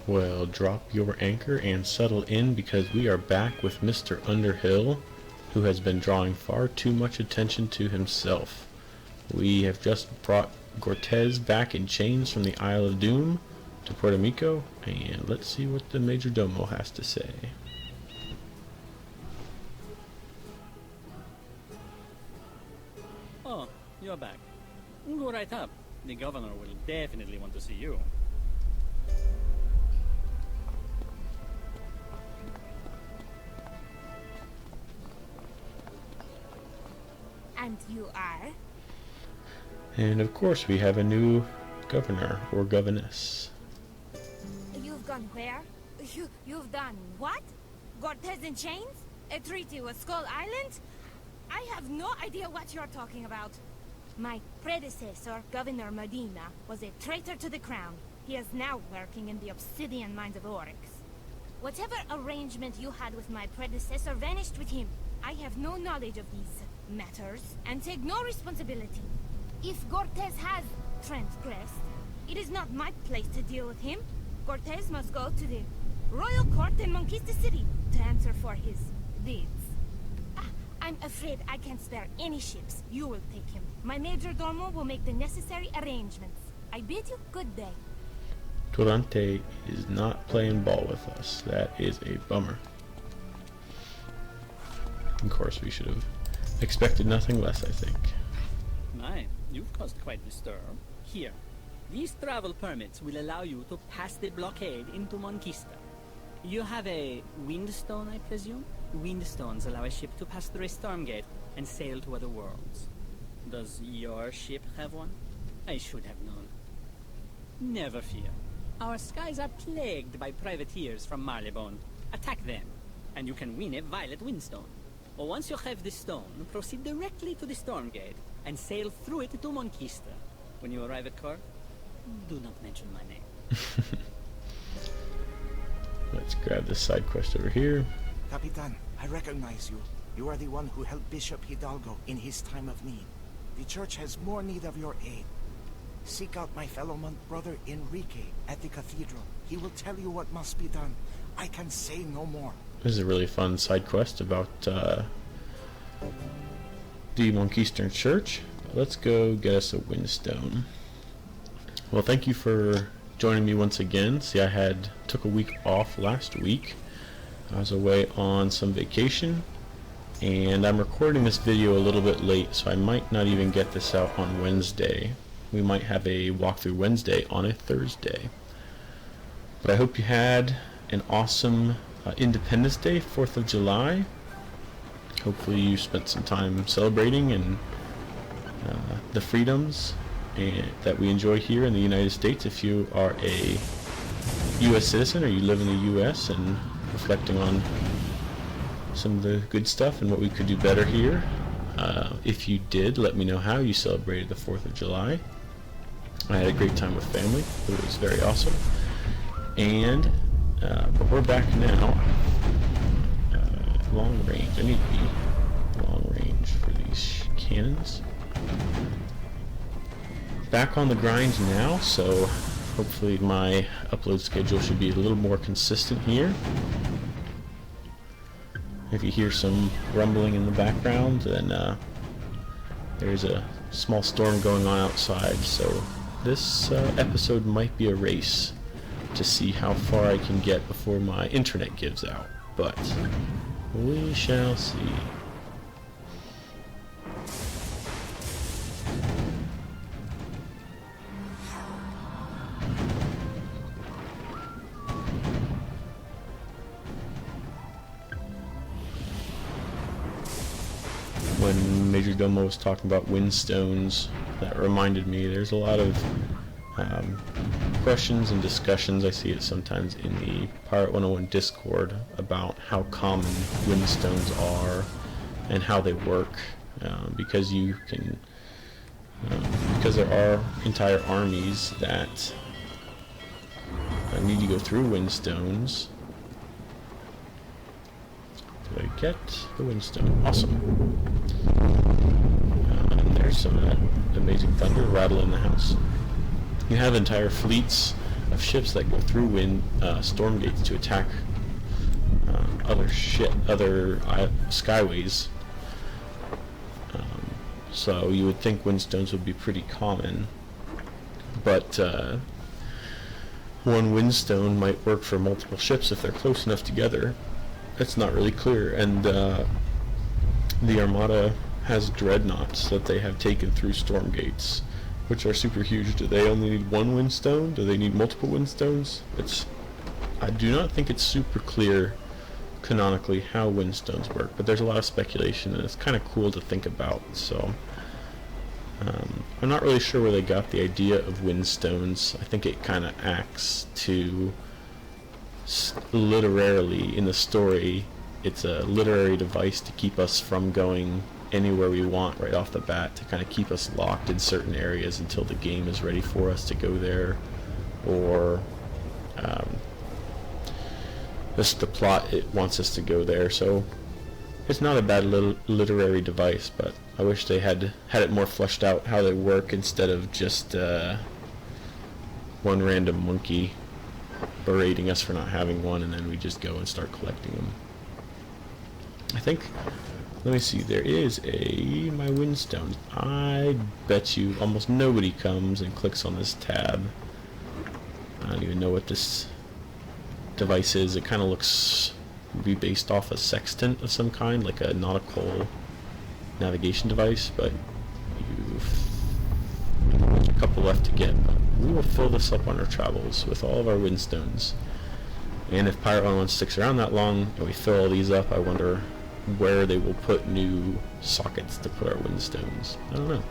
Well, drop your anchor and settle in because we are back with Mr. Underhill, who has been drawing far too much attention to himself. We have just brought Cortez back in chains from the Isle of Doom to Puerto Rico, and let's see what the Major Domo has to say. Oh, you're back. Go right up. The governor will definitely want to see you. And you are? And of course we have a new governor or governess. You've gone where? You've done what? Cortez in chains? A treaty with Skull Island? I have no idea what you're talking about. My predecessor, Governor Medina, was a traitor to the crown. He is now working in the obsidian mines of Oryx. Whatever arrangement you had with my predecessor vanished with him. I have no knowledge of these matters and take no responsibility. If Cortez has transgressed, it is not my place to deal with him. Cortez must go to the royal court in Monquista City to answer for his deeds. I'm afraid I can't spare any ships. You will take him. My Major Domo will make the necessary arrangements. I bid you good day. Durante is not playing ball with us. That is a bummer. Of course, we should have expected nothing less, I think. My, you've caused quite the stir. Here, these travel permits will allow you to pass the blockade into Monquista. You have a windstone, I presume? Windstones allow a ship to pass through a storm gate and sail to other worlds. Does your ship have one? I should have known. Never fear. Our skies are plagued by privateers from Marleybone. Attack them, and you can win a violet windstone. Or once you have the stone, proceed directly to the storm gate and sail through it to Monquista. When you arrive at court, do not mention my name. Let's grab this side quest over here. Capitan, I recognize you. You are the one who helped Bishop Hidalgo in his time of need. The church has more need of your aid. Seek out my fellow monk brother Enrique at the cathedral. He will tell you what must be done. I can say no more. This is a really fun side quest about the Monquista Church. Let's go get us a windstone. Well, thank you for joining me once again. See, I took a week off last week. I was away on some vacation, and I'm recording this video a little bit late, so I might not even get this out on Wednesday. We might have a walkthrough Wednesday on a Thursday. But I hope you had an awesome Independence Day, 4th of July. Hopefully you spent some time celebrating and the freedoms that we enjoy here in the United States. If you are a U.S. citizen or you live in the U.S. and reflecting on some of the good stuff and what we could do better here. If you did, let me know how you celebrated the 4th of July. I had a great time with family. It was very awesome. And but we're back now. Long range. I need to be long range for these cannons. Back on the grind now, so hopefully my upload schedule should be a little more consistent here. If you hear some rumbling in the background, then there's a small storm going on outside, so this episode might be a race to see how far I can get before my internet gives out, but we shall see. When Major Domo was talking about windstones, that reminded me there's a lot of questions and discussions. I see it sometimes in the Pirate101 Discord about how common windstones are and how they work, because you can because there are entire armies that need to go through windstones. Did I get the windstone? Awesome. And there's some amazing thunder rattle in the house. You have entire fleets of ships that go through storm gates to attack other skyways. So you would think windstones would be pretty common, but one windstone might work for multiple ships if they're close enough together. It's not really clear, and the Armada has dreadnoughts that they have taken through storm gates, which are super huge. Do they only need one windstone? Do they need multiple windstones? I do not think it's super clear canonically how windstones work, but there's a lot of speculation, and it's kind of cool to think about. So I'm not really sure where they got the idea of windstones. I think it kind of acts to literally in the story. It's a literary device to keep us from going anywhere we want right off the bat, to kind of keep us locked in certain areas until the game is ready for us to go there, or just the plot, it wants us to go there. So it's not a bad literary device, but I wish they had it more fleshed out how they work, instead of just one random monkey berating us for not having one, and then we just go and start collecting them. I think, let me see, there is my windstone. I bet you almost nobody comes and clicks on this tab. I don't even know what this device is. It kind of looks to be based off a sextant of some kind, like a nautical navigation device, but there's a couple left to get. But we will fill this up on our travels with all of our windstones. And if Pirate101 sticks around that long and we fill all these up, I wonder where they will put new sockets to put our windstones. I don't know.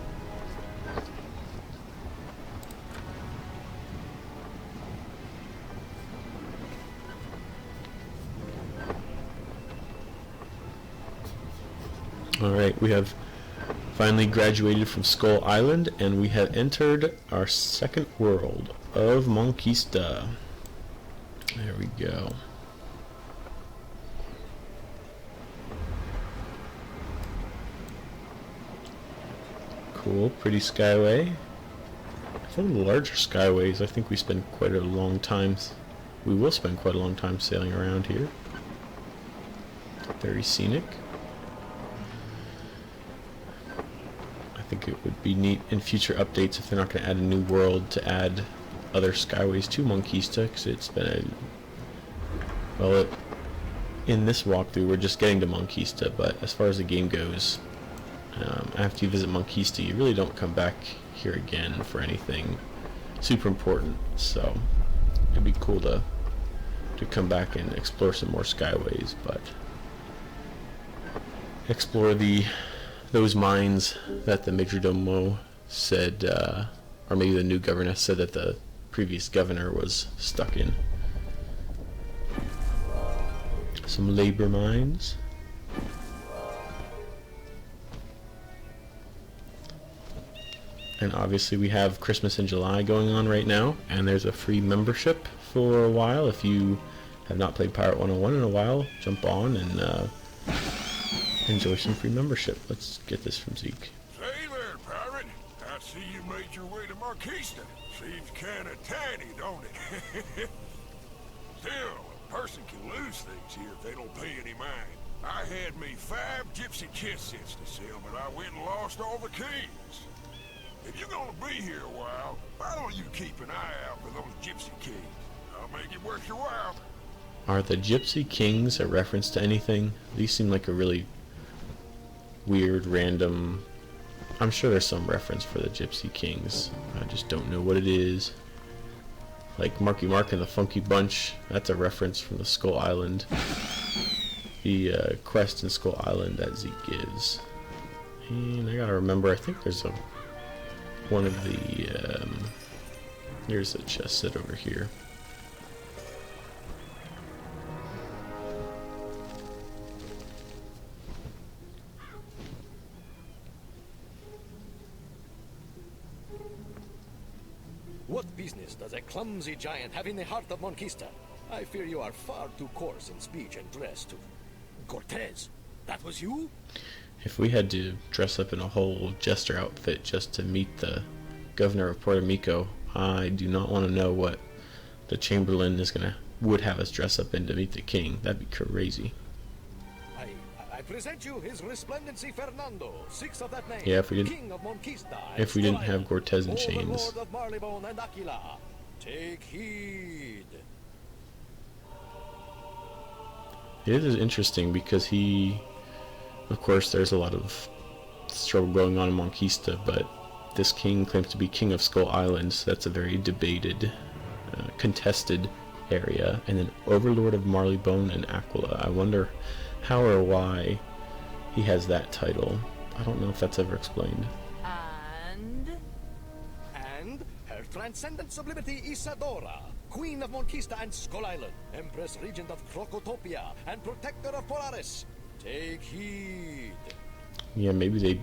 Alright, we have finally graduated from Skull Island, and we have entered our second world of Monquista. There we go. Cool, pretty skyway. For the larger skyways, I think we spend quite a long time. We will spend quite a long time sailing around here. Very scenic. I think it would be neat in future updates if they're not going to add a new world to add other skyways to Monquista, because it's been in this walkthrough we're just getting to Monquista, but as far as the game goes, after you visit Monquista, you really don't come back here again for anything super important. So it'd be cool to come back and explore some more skyways, but explore those mines that the Majordomo said, or maybe the new governor said that the previous governor was stuck in. Some labor mines. And obviously we have Christmas in July going on right now, and there's a free membership for a while. If you have not played Pirate101 in a while, jump on and enjoy some free membership. Let's get this from Zeke. Say there, Pirate. I see you made your way to Monquista. Seems kinda tiny, don't it? Still, a person can lose things here if they don't pay any mind. I had me 5 gypsy chess sets to sell, but I went and lost all the keys. If you're gonna be here a while, why don't you keep an eye out for those gypsy keys? I'll make it worth your while. Are the Gypsy Kings a reference to anything? These seem like a really weird, random... I'm sure there's some reference for the Gypsy Kings. I just don't know what it is. Like Marky Mark and the Funky Bunch, that's a reference from the Skull Island. The quest in Skull Island that Zeke gives. And I gotta remember, I think there's one of the... here's a chest set over here. What business does a clumsy giant have in the heart of Monquista? I fear you are far too coarse in speech and dress to... Cortez, that was you? If we had to dress up in a whole jester outfit just to meet the governor of Puerto Rico, I do not want to know what the Chamberlain would have us dress up in to meet the king. That'd be crazy. I present you His Resplendency Fernando, 6th of that name, Yeah, if we King of Monquista. if we didn't have Cortez in chains. Overlord of Marleybone and Aquila. Take heed. It is interesting because of course, there's a lot of struggle going on in Monquista, but this king claims to be king of Skull Island, so that's a very debated, contested area. And then Overlord of Marleybone and Aquila. I wonder how or why he has that title. I don't know if that's ever explained. And Her Transcendent Sublimity Isadora, Queen of Monquista and Skull Island, Empress Regent of Crocotopia, and Protector of Polaris. Take heed. Yeah, maybe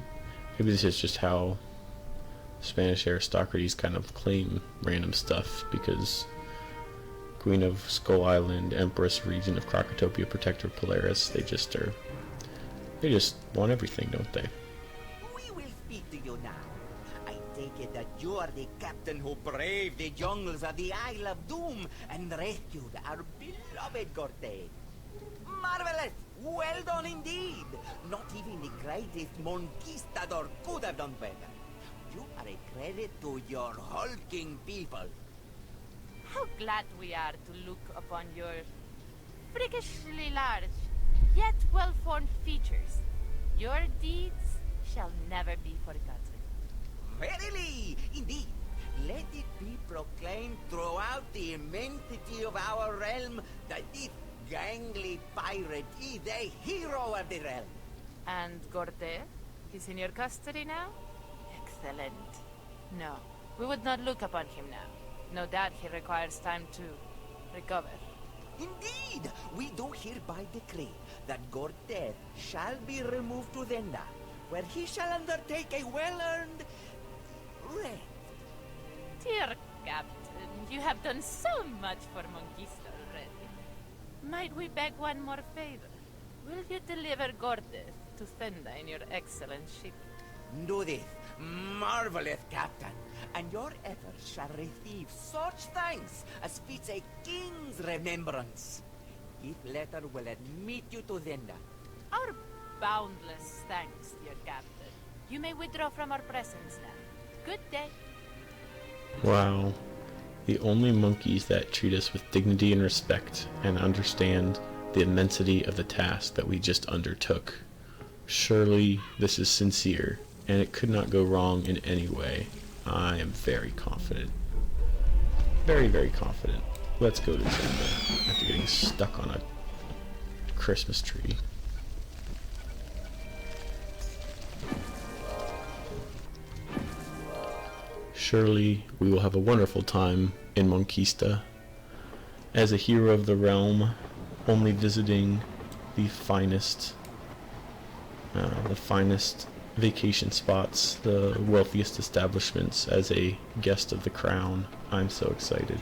this is just how Spanish aristocracies kind of claim random stuff, because Queen of Skull Island, Empress Regent of Crocotopia, Protector of Polaris, they just want everything, don't they? We will speak to you now. I take it that you are the captain who braved the jungles of the Isle of Doom and rescued our beloved Cortez. Marvelous! Well done indeed! Not even the greatest Monquistador could have done better. You are a credit to your hulking people. How glad we are to look upon your freakishly large, yet well-formed features. Your deeds shall never be forgotten. Verily, indeed. Let it be proclaimed throughout the immensity of our realm that this gangly pirate is a hero of the realm. And Cortez? He's in your custody now? Excellent. No, we would not look upon him now. No doubt he requires time to recover. Indeed, we do hereby decree that Cortez shall be removed to Zenda, where he shall undertake a well-earned rest. Dear Captain, you have done so much for Monquista already. Might we beg one more favor? Will you deliver Cortez to Zenda in your excellent ship? Do this, marvelous captain, and your efforts shall receive such thanks as fits a king's remembrance. This letter will admit you to Zenda. Our boundless thanks, dear Captain. You may withdraw from our presence now. Good day. Wow. The only monkeys that treat us with dignity and respect and understand the immensity of the task that we just undertook. Surely this is sincere, and it could not go wrong in any way. I am very confident. Very, very confident. Let's go to Zenda after getting stuck on a Christmas tree. Surely we will have a wonderful time in Monquista. As a hero of the realm, only visiting the finest vacation spots, the wealthiest establishments as a guest of the crown. I'm so excited.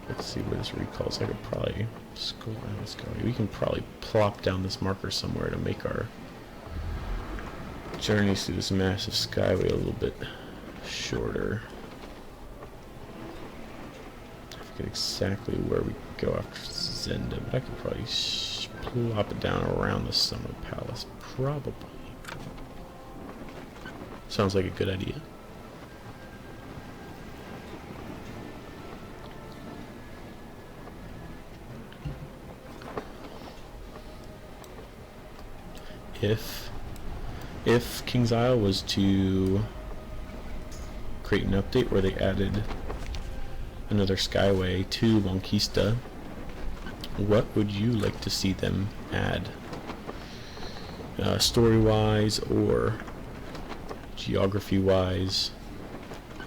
Let's see where this recalls. I could probably scroll down this guy. We can probably plop down this marker somewhere to make our journeys through this massive skyway a little bit shorter. I forget exactly where we go after Zenda, but I could probably plop it down around the Summer Palace. Probably. Sounds like a good idea. If King's Isle was to create an update where they added another skyway to Monquista, what would you like to see them add? Story-wise or geography-wise?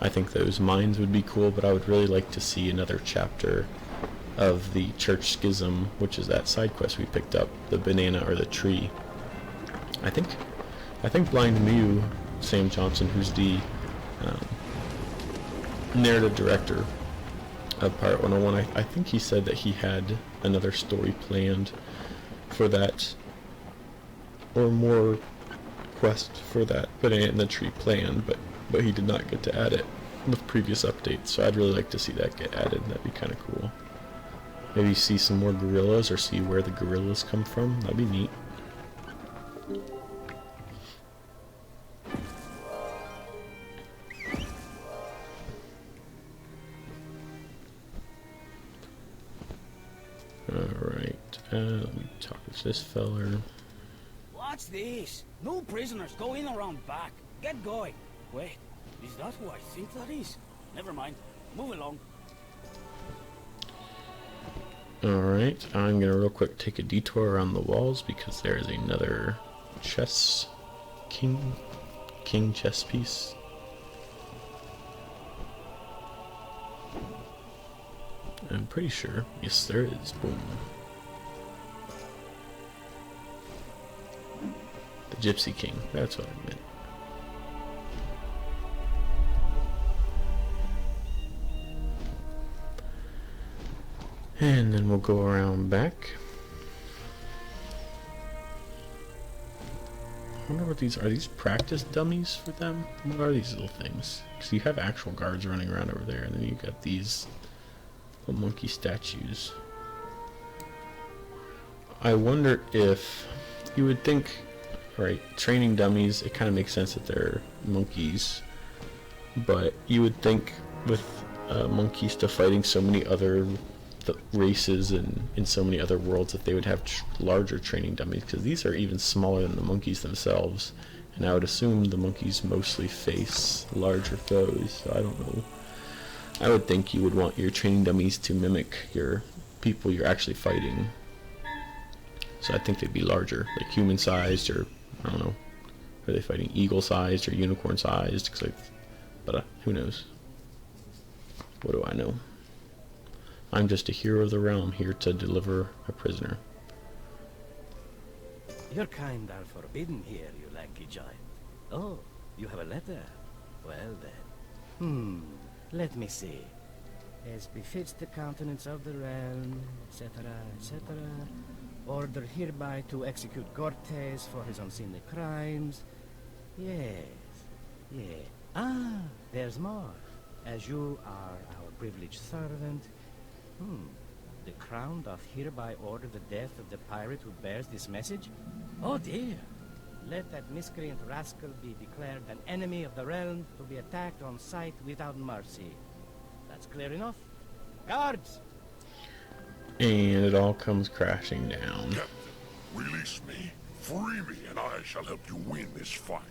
I think those mines would be cool, but I would really like to see another chapter of the Church Schism, which is that side quest we picked up, the banana or the tree. I think Blind Mew, Sam Johnson, who's the narrative director of Pirate 101, I think he said that he had another story planned for that, or more quest for that banana in the tree plan, but he did not get to add it with previous updates, so I'd really like to see that get added. That'd be kind of cool. Maybe see some more gorillas, or see where the gorillas come from. That'd be neat. Alright, let me talk to this feller. What's this? No prisoners. Go in around back. Get going. Wait, is that who I think that is? Never mind. Move along. Alright, I'm gonna real quick take a detour around the walls because there is another chess king chess piece. I'm pretty sure. Yes, there is. Boom. The Gypsy King. That's what I meant. And then we'll go around back. I wonder what these are. These practice dummies for them? What are these little things? Because you have actual guards running around over there, and then you got these little monkey statues. I wonder if you would think, right, training dummies, it kind of makes sense that they're monkeys, but you would think with monkeys to fighting so many other races and in so many other worlds that they would have larger training dummies, because these are even smaller than the monkeys themselves, and I would assume the monkeys mostly face larger foes, so I don't know. I would think you would want your training dummies to mimic your people you're actually fighting, so I think they'd be larger, like human sized, or I don't know, are they fighting eagle sized or unicorn sized, but who knows, what do I know. I'm just a hero of the realm, here to deliver a prisoner. Your kind are forbidden here, you lanky giant. Oh, you have a letter? Well then. Let me see. As befits the countenance of the realm, etc., etc. Order hereby to execute Cortes for his unseemly crimes. Yes. There's more. As you are our privileged servant, the crown doth hereby order the death of the pirate who bears this message? Oh dear! Let that miscreant rascal be declared an enemy of the realm, to be attacked on sight without mercy. That's clear enough. Guards! And it all comes crashing down. Captain, release me. Free me, and I shall help you win this fight.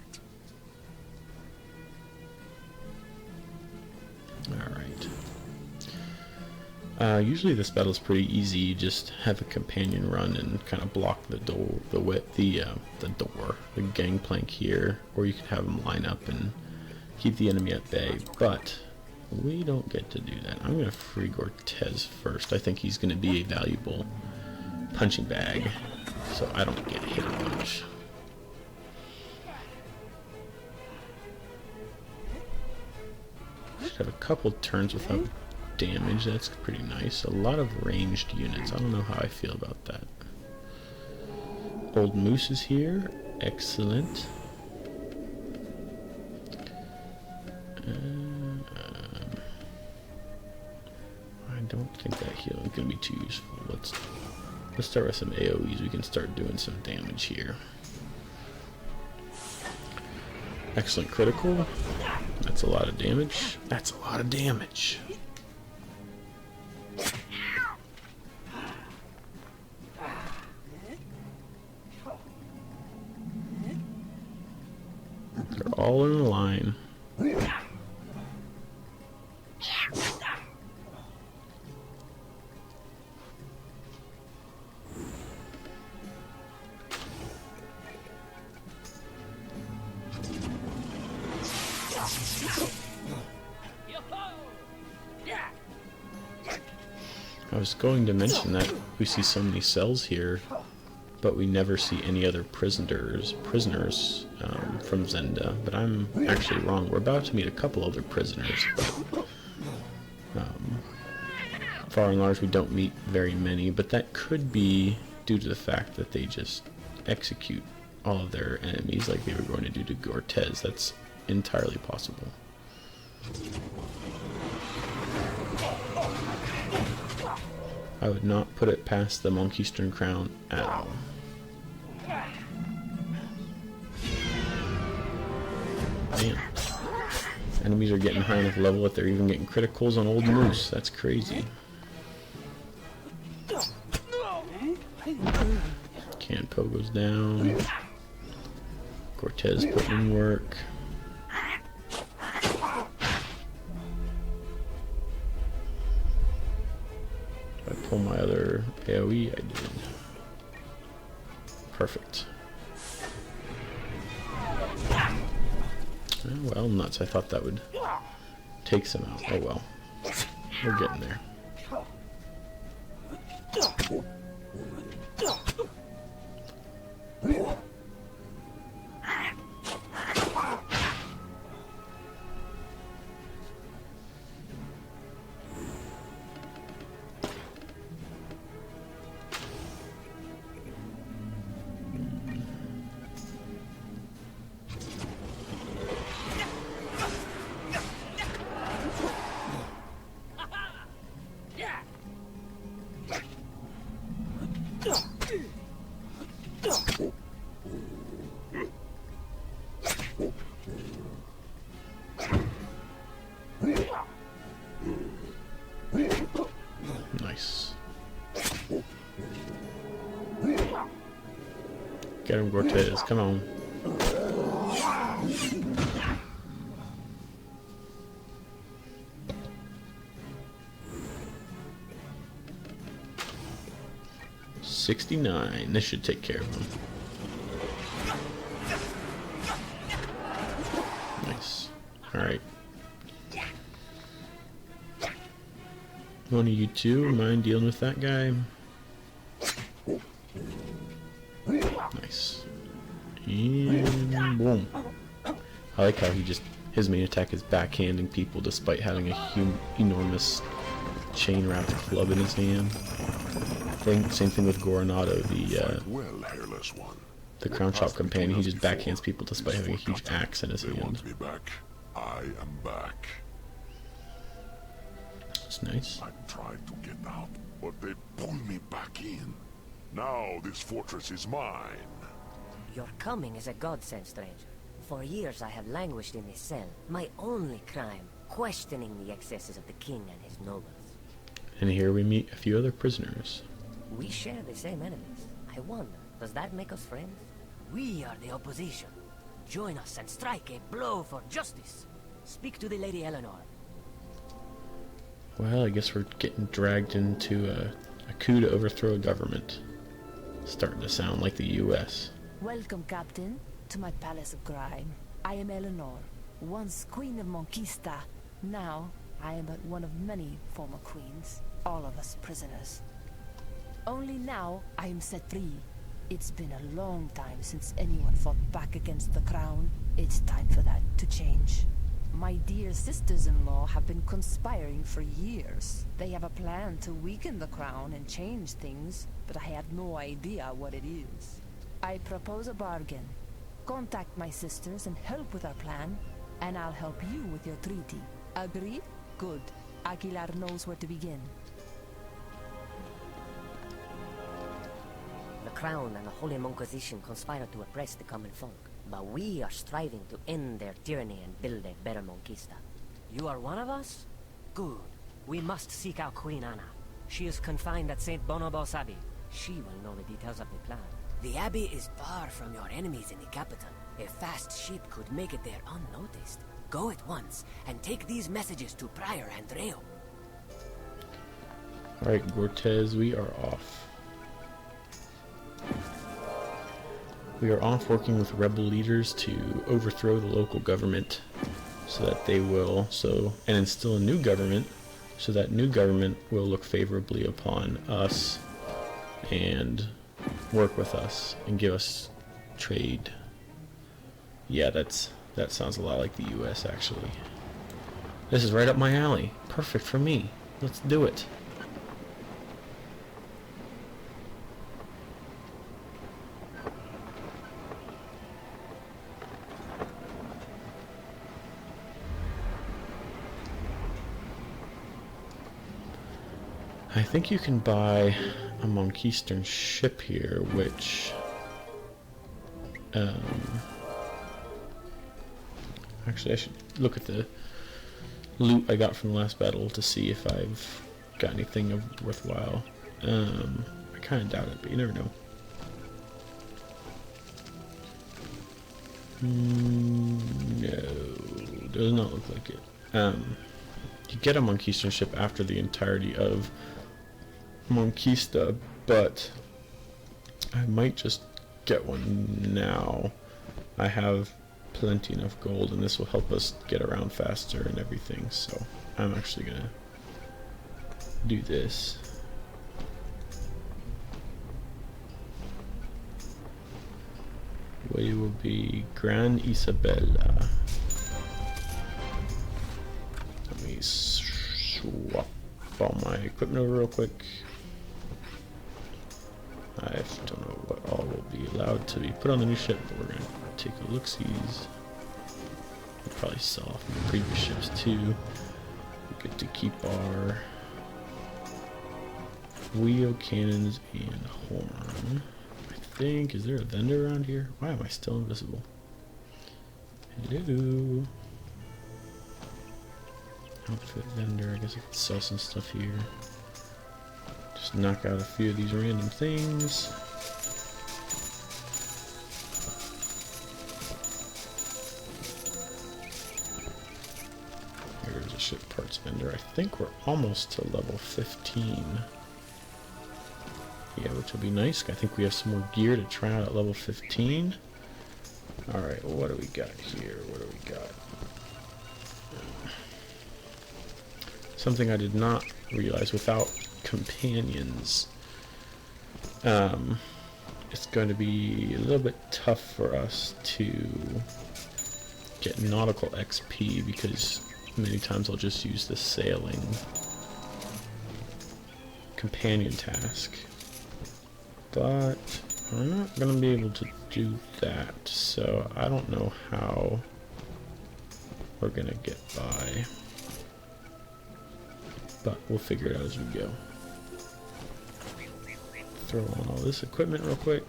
Alright. Usually this battle is pretty easy. You just have a companion run and kind of block the door, the gangplank here, or you could have them line up and keep the enemy at bay. But we don't get to do that. I'm gonna free Cortez first. I think he's gonna be a valuable punching bag, so I don't get hit a bunch. Should have a couple turns without damage. That's pretty nice. A lot of ranged units. I don't know how I feel about that. Old Moose is here. Excellent. I don't think that healing is going to be too useful. Let's start with some AoEs. We can start doing some damage here. Excellent critical. That's a lot of damage. That's a lot of damage. They're all in a line. I was going to mention that we see so many cells here, but we never see any other prisoners from Zenda. But I'm actually wrong. We're about to meet a couple other prisoners, but far and large we don't meet very many. But that could be due to the fact that they just execute all of their enemies like they were going to do to Cortez. That's entirely possible. I would not put it past the Monquistan crown at all. Man. Enemies are getting high enough level that they're even getting criticals on Old Moose. That's crazy. Canpo goes down. Cortez putting in work. If I pull my other AoE, I did. Perfect. Oh, well, nuts. I thought that would take some out. Oh well. We're getting there. Nice. Get him, Cortez. Come on. $69. This should take care of him. Nice. Alright. One of you two mind dealing with that guy? Nice. And boom. I like how he just, his main attack is backhanding people despite having a enormous chain-wrapped club in his hand. Same thing with Goronado, the crown shop companion. He just backhands people despite having a huge axe in his hand. I am back. That's nice. I tried to get out, but they pulled me back in. Now this fortress is mine. Your coming is a godsend, stranger. For years I have languished in this cell, my only crime, questioning the excesses of the king and his nobles. And here we meet a few other prisoners. We share the same enemies. I wonder, does that make us friends? We are the opposition. Join us and strike a blow for justice. Speak to the Lady Eleanor. Well, I guess we're getting dragged into a coup to overthrow a government. Starting to sound like the U.S. Welcome, Captain, to my palace of grime. I am Eleanor, once Queen of Monquista. Now, I am but one of many former queens, all of us prisoners. Only now, I am set free. It's been a long time since anyone fought back against the crown. It's time for that to change. My dear sisters-in-law have been conspiring for years. They have a plan to weaken the crown and change things, but I have no idea what it is. I propose a bargain. Contact my sisters and help with our plan, and I'll help you with your treaty. Agreed? Good. Aguilar knows where to begin. The crown and the Holy Inquisition conspire to oppress the common folk, but we are striving to end their tyranny and build a better Monquista. You are one of us? Good. We must seek out Queen Anna. She is confined at St. Bonobos Abbey. She will know the details of the plan. The Abbey is far from your enemies in the capital. A fast ship could make it there unnoticed. Go at once, and take these messages to Prior and Reo. Alright, Cortez, we are off. We are off working with rebel leaders to overthrow the local government so that they will, and instill a new government so that new government will look favorably upon us and work with us and give us trade. Yeah, that sounds a lot like the US actually. This is right up my alley. Perfect for me. Let's do it. I think you can buy a Monkeystern ship here, which actually I should look at the loot I got from the last battle to see if I've got anything of worthwhile. I kind of doubt it, but you never know. No, does not look like it. You get a Monkeystern ship after the entirety of Monquista, but I might just get one now. I have plenty enough gold, and this will help us get around faster and everything, so I'm actually gonna do this. We will be Gran Isabella. Let me swap all my equipment over real quick. I don't know what all will be allowed to be put on the new ship, but we're going to take a look-sees. We'll probably sell off the previous ships too. We get to keep our wheel cannons and horn. I think, is there a vendor around here? Why am I still invisible? Hello. Outfit vendor, I guess I could sell some stuff here. Just knock out a few of these random things. Here's a ship parts vendor. I think we're almost to level 15. Yeah, which will be nice. I think we have some more gear to try out at level 15. Alright, well, what do we got here? What do we got? Something I did not realize, without companions, it's going to be a little bit tough for us to get nautical XP, because many times I'll just use the sailing companion task. But I'm not going to be able to do that, so I don't know how we're going to get by. But we'll figure it out as we go. Throw on all this equipment real quick.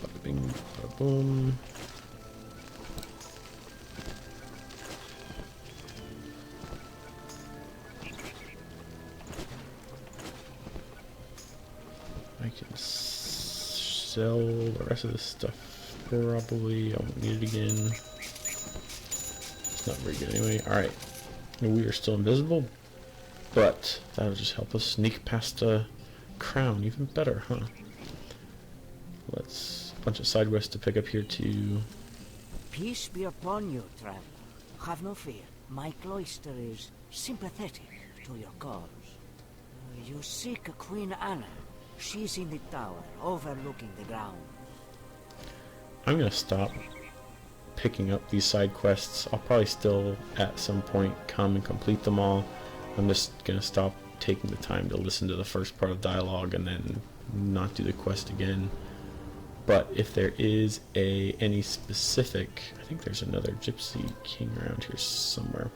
Bada bing, bada boom. I can sell the rest of this stuff probably. I won't need it again. It's not very good anyway. Alright. We are still invisible, but that'll just help us sneak past the crown even better, huh? Let's a bunch of side quests to pick up here too. Peace be upon you, traveler. Have no fear. My cloister is sympathetic to your cause. You seek Queen Anna. She's in the tower, overlooking the ground. I'm gonna stop picking up these side quests. I'll probably still at some point come and complete them all. I'm just gonna stop taking the time to listen to the first part of dialogue and then not do the quest again. But if there is any specific, I think there's another Gypsy King around here somewhere.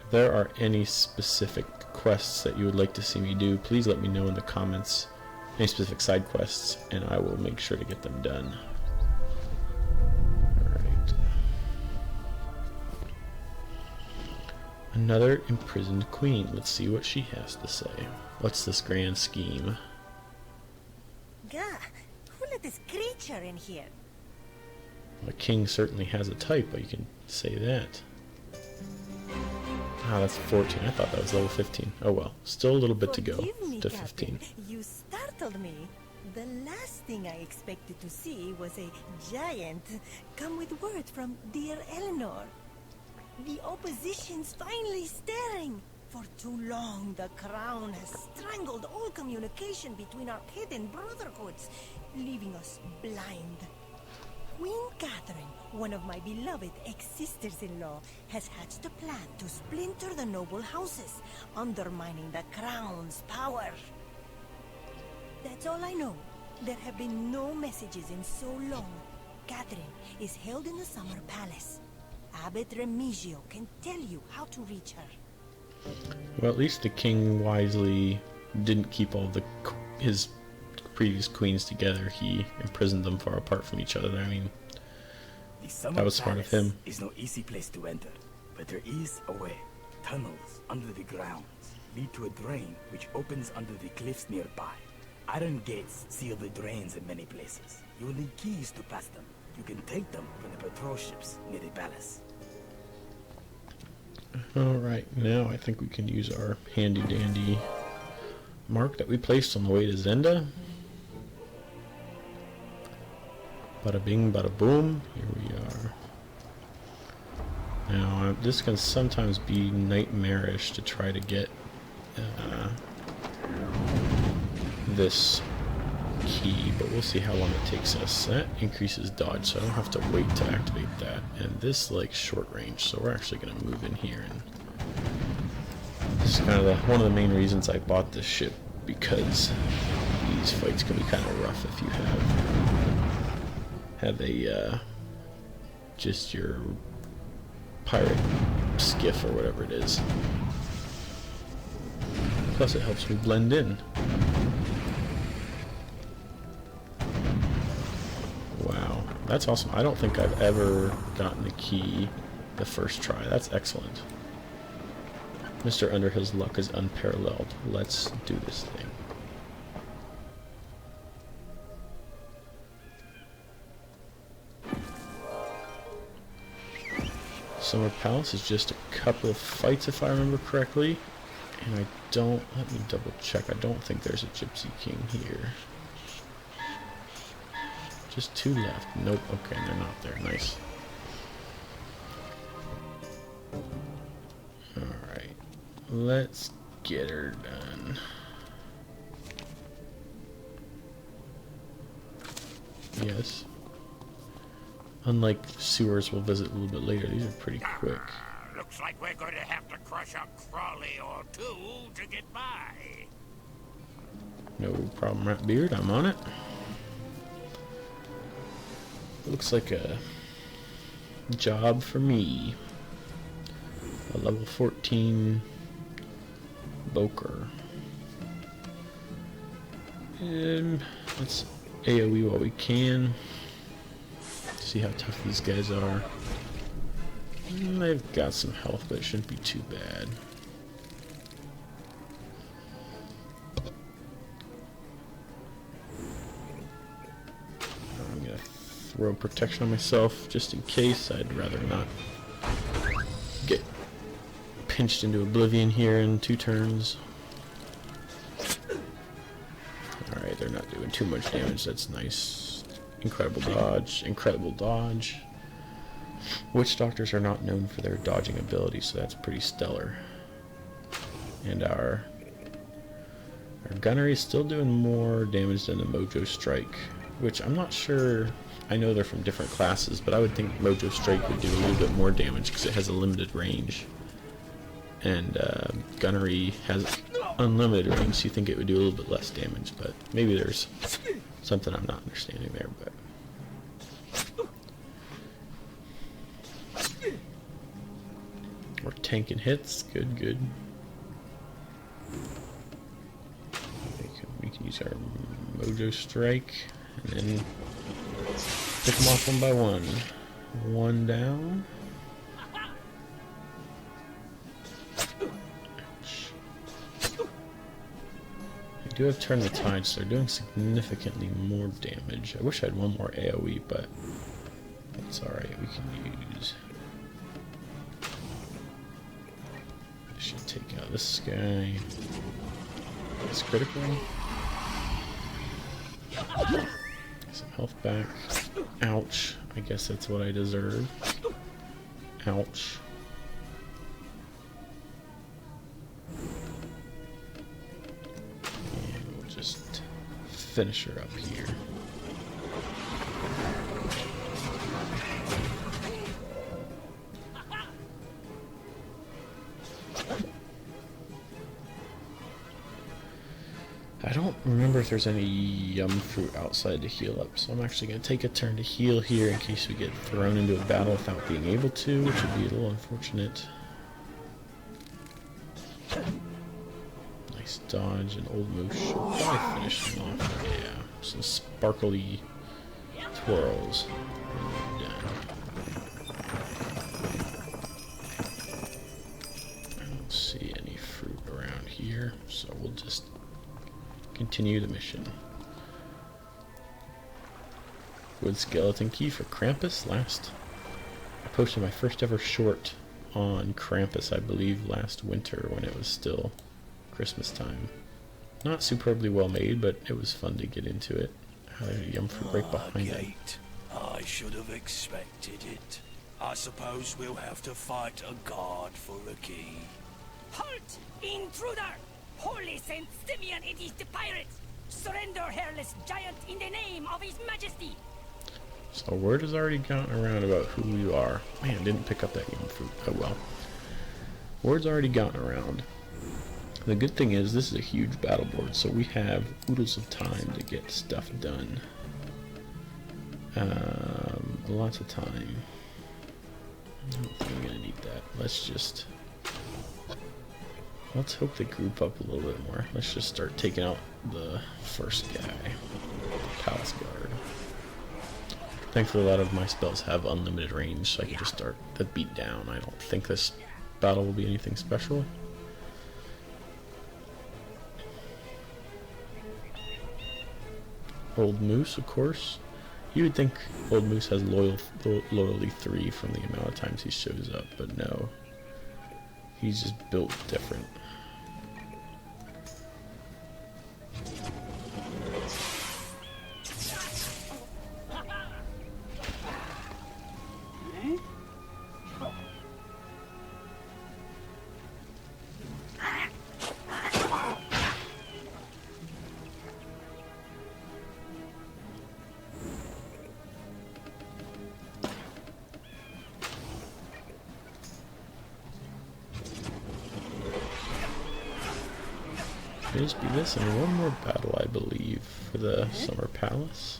If there are any specific quests that you would like to see me do, please let me know in the comments. Any specific side quests, and I will make sure to get them done. Alright. Another imprisoned queen. Let's see what she has to say. What's this grand scheme? Gah, who let this creature in here? Well, a king certainly has a type, but you can say that. Ah, that's 14. I thought that was level 15. Oh well. Still a little bit to go to 15. You startled me. The last thing I expected to see was a giant come with word from dear Eleanor. The opposition's finally stirring. For too long, the crown has strangled all communication between our hidden brotherhoods, leaving us blind. Queen Catherine, one of my beloved ex-sisters-in-law, has hatched a plan to splinter the noble houses, undermining the crown's power. That's all I know. There have been no messages in so long. Catherine is held in the summer palace. Abbot Remigio can tell you how to reach her. Well, at least the king wisely didn't keep all the his previous queens together. He imprisoned them far apart from each other. I mean, that was smart of him. It's no easy place to enter, but there is a way. Tunnels under the grounds lead to a drain which opens under the cliffs nearby. Iron gates seal the drains in many places. You will need keys to pass them. You can take them from the patrol ships near the palace. Alright, now I think we can use our handy dandy mark that we placed on the way to Zenda. Bada bing, bada boom. Here we are. Now, this can sometimes be nightmarish to try to get this key, but we'll see how long it takes us. That increases dodge, so I don't have to wait to activate that. And this like short range, so we're actually going to move in here. And this is kind of one of the main reasons I bought this ship, because these fights can be kind of rough if you have a just your pirate skiff or whatever it is. Plus it helps me blend in. Wow, that's awesome. I don't think I've ever gotten the key the first try. That's excellent. Mr. Underhill's luck is unparalleled. Let's do this thing. Summer Palace is just a couple of fights if I remember correctly. And I don't, let me double check, I don't think there's a Gypsy King here. Just 2 left. Nope, okay, they're not there. Nice. Alright, let's get her done. Yes. Unlike sewers we'll visit a little bit later, these are pretty quick. Looks like we're going to have to crush a crawly or 2 to get by. No problem, Ratbeard, I'm on it. Looks like a job for me. A level 14 Boker. Let's AoE while we can. See how tough these guys are. They've got some health, but it shouldn't be too bad. I'm gonna throw protection on myself just in case. I'd rather not get pinched into oblivion here in 2 turns. Alright, they're not doing too much damage. That's nice. Incredible dodge. Incredible dodge. Witch Doctors are not known for their dodging ability, so that's pretty stellar. And our gunnery is still doing more damage than the Mojo Strike, which I'm not sure. I know they're from different classes, but I would think Mojo Strike would do a little bit more damage because it has a limited range. And gunnery has unlimited range, so you think it would do a little bit less damage, but maybe there's something I'm not understanding there. But we're tanking hits. Good, good. We can use our Mojo Strike and then pick them off one by one. 1 down. I do have Turn the Tide, so they're doing significantly more damage. I wish I had one more AoE, but it's alright. We can use. I should take out this guy. It's critical. Some health back. Ouch. I guess that's what I deserve. Ouch. And we'll just finish her up here. I don't remember if there's any yum fruit outside to heal up, so I'm actually going to take a turn to heal here in case we get thrown into a battle without being able to, which would be a little unfortunate. Nice dodge, and Old Moose should probably finish him off. Yeah, some sparkly twirls. And we're done. I don't see any fruit around here, so we'll just continue the mission. Wood skeleton key for Krampus. I posted my first ever short on Krampus, I believe, last winter when it was still Christmas time. Not superbly well made, but it was fun to get into it. There's a yum fruit right behind it. Gate. I should have expected it. I suppose we'll have to fight a guard for a key. Halt! Intruder! Holy Saint Simeon, it is the pirates! Surrender, hairless giant, in the name of His Majesty! So word has already gotten around about who you are. Man, didn't pick up that yum fruit. Oh well. Word's already gotten around. The good thing is this is a huge battle board, so we have oodles of time to get stuff done. Lots of time. I don't think I'm gonna need that. Let's hope they group up a little bit more. Let's just start taking out the first guy, Palace Guard. Thankfully, a lot of my spells have unlimited range, so I can just start the beat down. I don't think this battle will be anything special. Old Moose, of course. You would think Old Moose has loyalty 3 from the amount of times he shows up, but no. He's just built different. Just be this and one more battle, I believe, for the Summer Palace.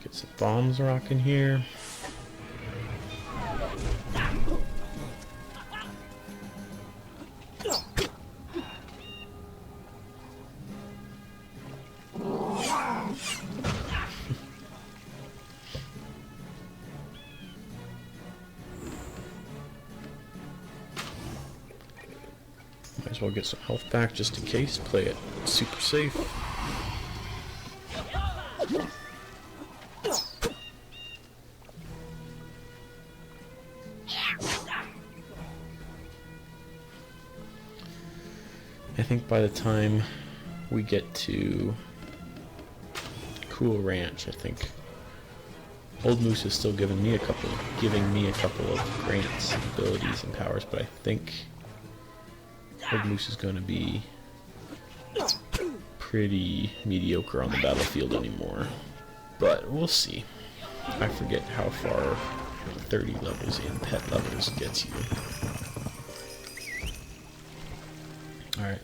Get some bombs rocking here. Might as well get some health back just in case. Play it super safe. I think by the time we get to Cool Ranch, I think Old Moose is still giving me a couple of grants, abilities, and powers, but I think Old Moose is going to be pretty mediocre on the battlefield anymore. But we'll see. I forget how far 30 levels in pet levels gets you. Alright,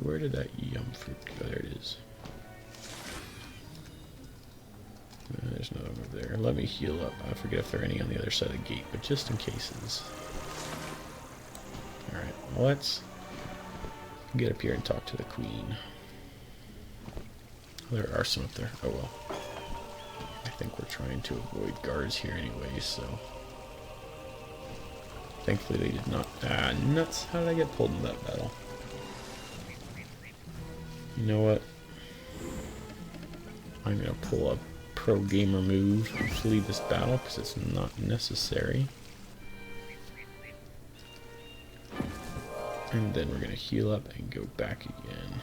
where did that yum fruit go? There it is. There's none over there. Let me heal up. I forget if there are any on the other side of the gate, but just in cases. Alright, well, let's get up here and talk to the queen. There are some up there. Oh well. I think we're trying to avoid guards here anyway, so... Thankfully they did not... Ah, nuts! How did I get pulled in that battle? You know what? I'm gonna pull a pro gamer move and flee this battle because it's not necessary. And then we're gonna heal up and go back again.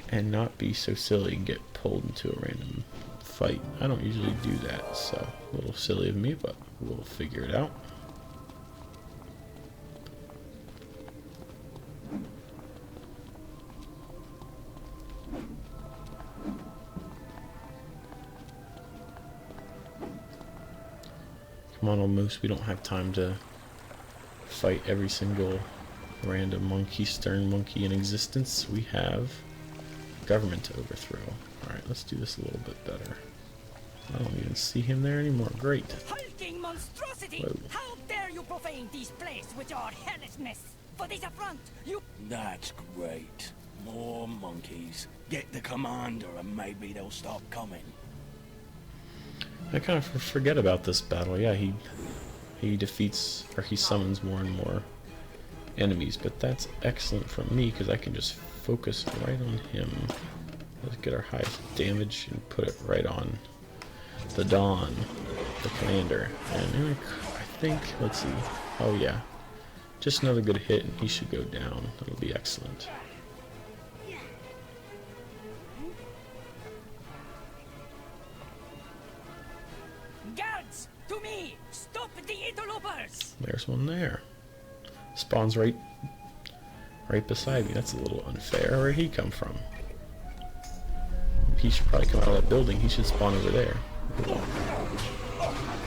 And not be so silly and get pulled into a random fight. I don't usually do that, so a little silly of me, but we'll figure it out. Come on, Old Moose, we don't have time to fight every single random monkey, stern monkey in existence. We have government to overthrow. Alright, let's do this a little bit better. I don't even see him there anymore. Great. Hulking monstrosity! Whoa. How dare you profane this place with your hellishness? For this affront, you... That's great. More monkeys. Get the commander and maybe they'll stop coming. I kind of forget about this battle. Yeah, he defeats, or he summons more and more enemies, but that's excellent for me because I can just focus right on him. Let's get our highest damage and put it right on the Don, the commander. And I think, let's see, oh yeah, just another good hit and he should go down. That'll be excellent. Guards, to me! Stop the interlopers! There's one there. Spawns right beside me. That's a little unfair. Where'd he come from? He should probably come out of that building. He should spawn over there.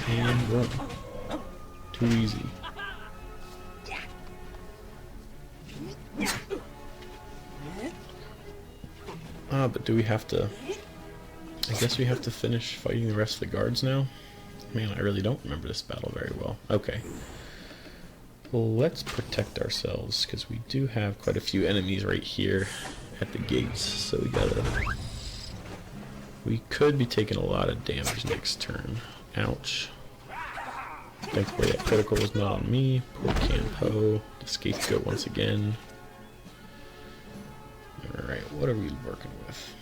And boom. Too easy. But do we have to... I guess we have to finish fighting the rest of the guards now? Man, I really don't remember this battle very well. Okay. Well, let's protect ourselves, because we do have quite a few enemies right here at the gates, so we could be taking a lot of damage next turn. Ouch. Thankfully that critical was not on me. Poor Campo, the scapegoat once again. Alright, what are we working with?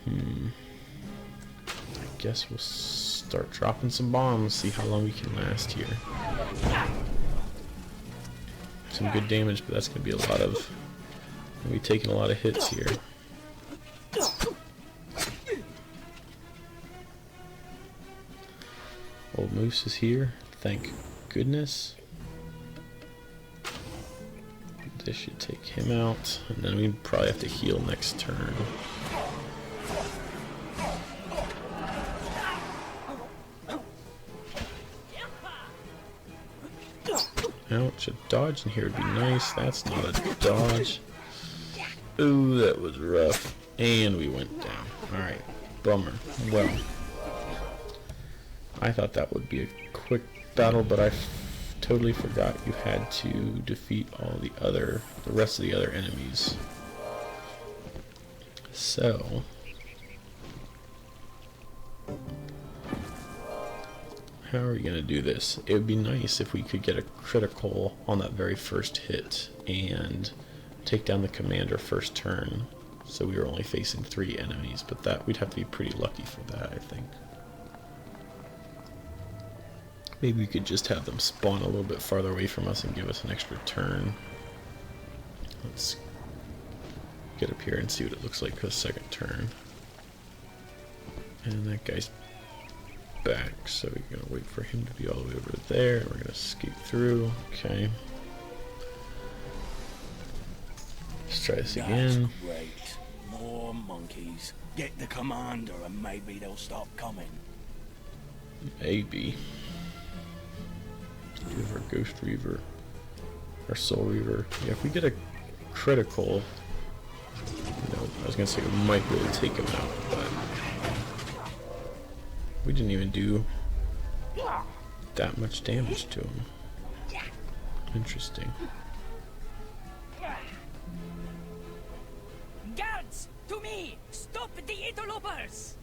I guess we'll start dropping some bombs, see how long we can last here. Some good damage, but that's going to be a lot of... We'll be taking a lot of hits here. Old Moose is here, thank goodness. This should take him out, and then we probably have to heal next turn. Ouch, a dodge in here would be nice. That's not a dodge. Ooh, that was rough. And we went down. Alright, bummer. Well, I thought that would be a quick battle, but I totally forgot you had to defeat all the rest of the other enemies. So... how are we going to do this? It would be nice if we could get a critical on that very first hit and take down the commander first turn, so we were only facing 3 enemies, but that we'd have to be pretty lucky for that, I think. Maybe we could just have them spawn a little bit farther away from us and give us an extra turn. Let's get up here and see what it looks like for the second turn. And that guy's back, so we're going to wait for him to be all the way over there, and we're going to escape through. Okay. Let's try this again. That's great. More monkeys. Get the commander and maybe they'll stop coming. Maybe. Do we have our Ghost Reaver, our Soul Reaver? Yeah, if we get a critical, I was going to say we might be able to take him out, but we didn't even do that much damage to him. Interesting. Guards, to me! Stop the interlopers!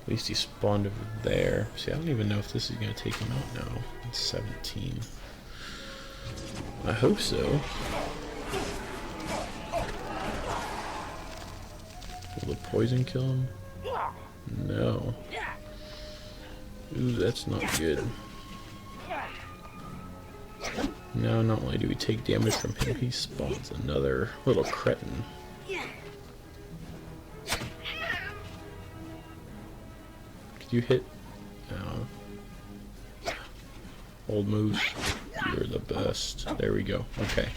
At least he spawned over there. See, I don't even know if this is going to take him out now. It's 17. I hope so. Will the poison kill him? No. Ooh, that's not good. Now, not only do we take damage from him, he spawns another little cretin. Did you hit? Old Moose, you're the best. There we go. Okay.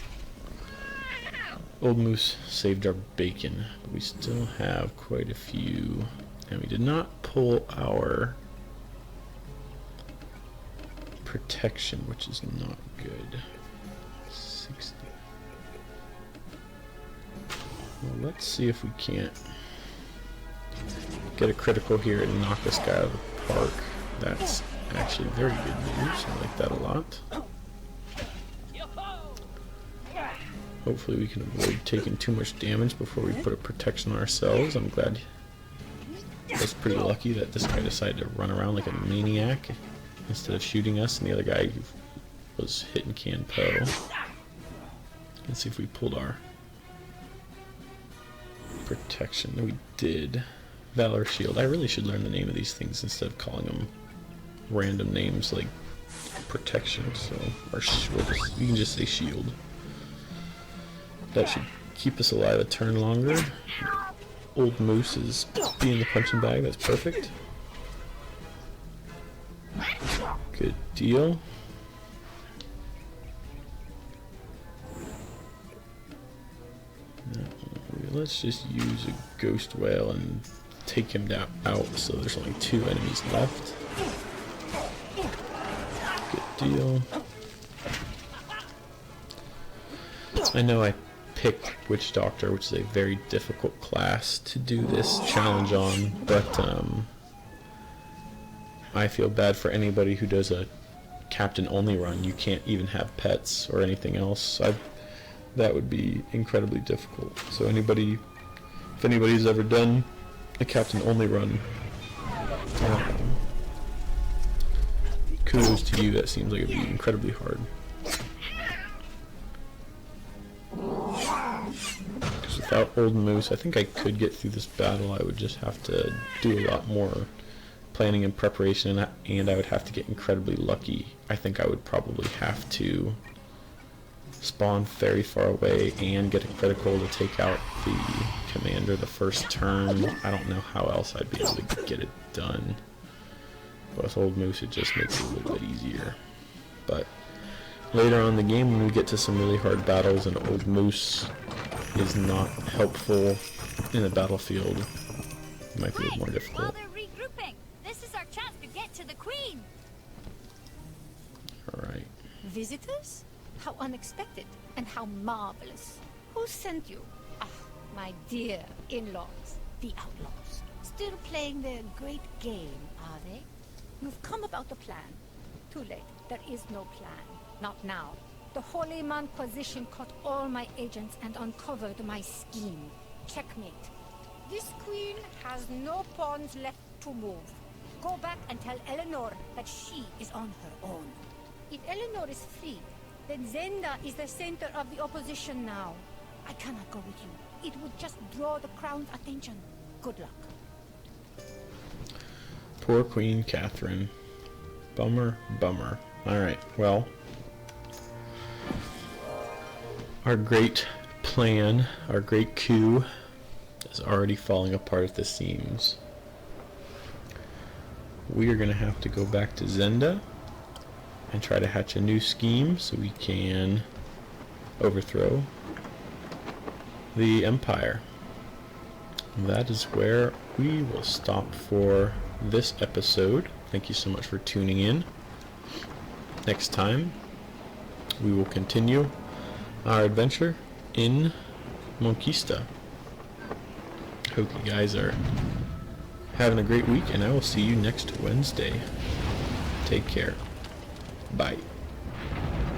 Old Moose saved our bacon, but we still have quite a few. And we did not pull our protection, which is not good. 60. Well, let's see if we can't get a critical here and knock this guy out of the park. That's actually very good news. I like that a lot. Hopefully we can avoid taking too much damage before we put a protection on ourselves. I'm glad I was pretty lucky that this guy decided to run around like a maniac instead of shooting us, and the other guy was hitting Can Po. Let's see if we pulled our protection. We did. Valor Shield. I really should learn the name of these things instead of calling them random names like protection. So we can just say shield. That should keep us alive a turn longer. Old Moose is being the punching bag. That's perfect. Good deal. Let's just use a Ghost Whale and take him down out, so there's only 2 enemies left. Good deal. I know I picked Witch Doctor, which is a very difficult class to do this challenge on, but I feel bad for anybody who does a captain only run. You can't even have pets or anything else. That would be incredibly difficult. So if anybody's ever done a captain only run, kudos to you. That seems like it'd be incredibly hard. Because without Old Moose, I think I could get through this battle. I would just have to do a lot more planning and preparation, and I would have to get incredibly lucky. I think I would probably have to spawn very far away and get a critical to take out the commander the first turn. I don't know how else I'd be able to get it done. But with Old Moose, it just makes it a little bit easier. But later on in the game, when we get to some really hard battles and Old Moose is not helpful in the battlefield, it might be a little more difficult. While they're regrouping, this is our chance to get to the Queen. Alright. Visitors? How unexpected and how marvelous. Who sent you? Ah, my dear in-laws, the outlaws. Still playing their great game, are they? You've come about the plan. Too late. There is no plan. Not now. The Holy Manquisition caught all my agents and uncovered my scheme. Checkmate. This queen has no pawns left to move. Go back and tell Eleanor that she is on her own. If Eleanor is free, then Zenda is the center of the opposition now. I cannot go with you. It would just draw the crown's attention. Good luck. Poor Queen Catherine. Bummer, bummer. Alright, well, our great plan, our great coup, is already falling apart at the seams. We are going to have to go back to Zenda and try to hatch a new scheme so we can overthrow the Empire. That is where we will stop for this episode. Thank you so much for tuning in. Next time, we will continue our adventure in Monquista. Hope you guys are having a great week, and I will see you next Wednesday. Take care. Bye.